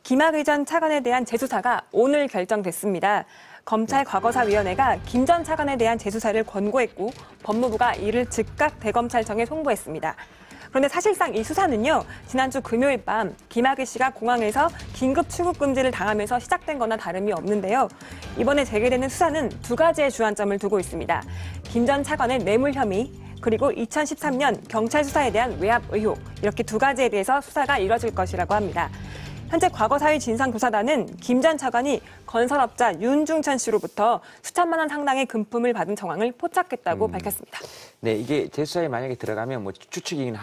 김학의 전 차관에 대한 재수사가 오늘 결정됐습니다. 검찰 과거사위원회가 김 전 차관에 대한 재수사를 권고했고 법무부가 이를 즉각 대검찰청에 송부했습니다. 그런데 사실상 이 수사는요, 지난주 금요일 밤 김학의 씨가 공항에서 긴급 출국 금지를 당하면서 시작된 거나 다름이 없는데요. 이번에 재개되는 수사는 두 가지의 주안점을 두고 있습니다. 김 전 차관의 뇌물 혐의, 그리고 2013년 경찰 수사에 대한 외압 의혹, 이렇게 두 가지에 대해서 수사가 이뤄질 것이라고 합니다. 현재 과거사위 진상조사단은 김 전 차관이 건설업자 윤중천 씨로부터 수천만 원 상당의 금품을 받은 정황을 포착했다고 밝혔습니다. 네, 이게 재수사에 만약에 들어가면 뭐 추측이긴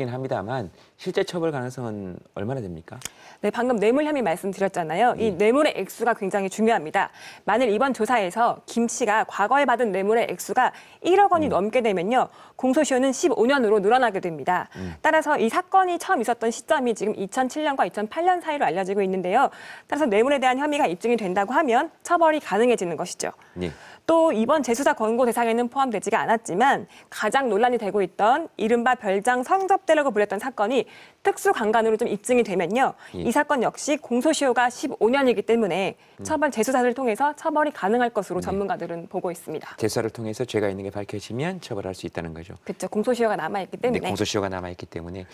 합니다만 실제 처벌 가능성은 얼마나 됩니까? 네, 방금 뇌물 혐의 말씀드렸잖아요. 이 뇌물의 액수가 굉장히 중요합니다. 만일 이번 조사에서 김 씨가 과거에 받은 뇌물의 액수가 1억 원이 넘게 되면요, 공소시효는 15년으로 늘어나게 됩니다. 따라서 이 사건이 처음 있었던 시점이 지금 2007년과 2008년 사이로 알려지고 있는데요. 따라서 뇌물에 대한 혐의가 입증이 된다고 하면 처벌이 가능해지는 것이죠. 네. 또 이번 재수사 권고 대상에는 포함되지가 않았지만 가장 논란이 되고 있던 이른바 별장 성접대라고 불렸던 사건이 특수강간으로 좀 입증이 되면요. 이 사건 역시 공소시효가 15년이기 때문에 처벌 재수사를 통해서 처벌이 가능할 것으로 전문가들은 보고 있습니다. 재수사를 통해서 죄가 있는 게 밝혀지면 처벌할 수 있다는 거죠. 그렇죠. 공소시효가 남아있기 때문에. 네, 공소시효가 남아있기 때문에.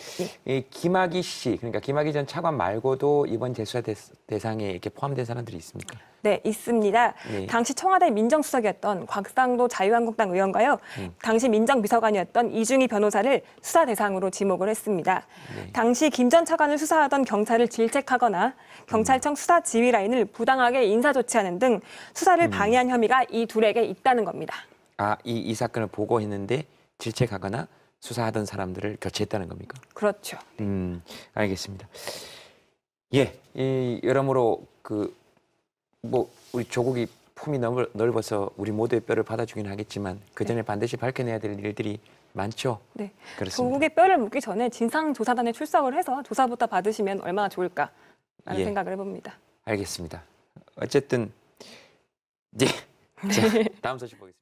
이 김학의 씨, 그러니까 김학의 전 차관 말고도 이번 재수사 대상에 이렇게 포함된 사람들이 있습니까? 네, 있습니다. 네. 당시 청와대 민정수석이었던 곽상도 자유한국당 의원과요. 당시 민정비서관이었던 이중희 변호사를 수사 대상으로 지목을 했습니다. 네. 당시 김 전 차관을 수사하던 경찰을 질책하거나 경찰청 수사 지휘 라인을 부당하게 인사 조치하는 등 수사를 방해한 혐의가 이 둘에게 있다는 겁니다. 아, 이 사건을 보고했는데 질책하거나 수사하던 사람들을 교체했다는 겁니까? 그렇죠. 알겠습니다. 예, 여러모로 우리 조국이 품이 넓어서 우리 모두의 뼈를 받아주긴 하겠지만 그 전에 반드시 밝혀내야 될 일들이 많죠. 네, 그렇습니다. 조국의 뼈를 묻기 전에 진상조사단에 출석을 해서 조사부터 받으시면 얼마나 좋을까라는 생각을 해봅니다. 알겠습니다. 어쨌든 자, 다음 소식 보겠습니다.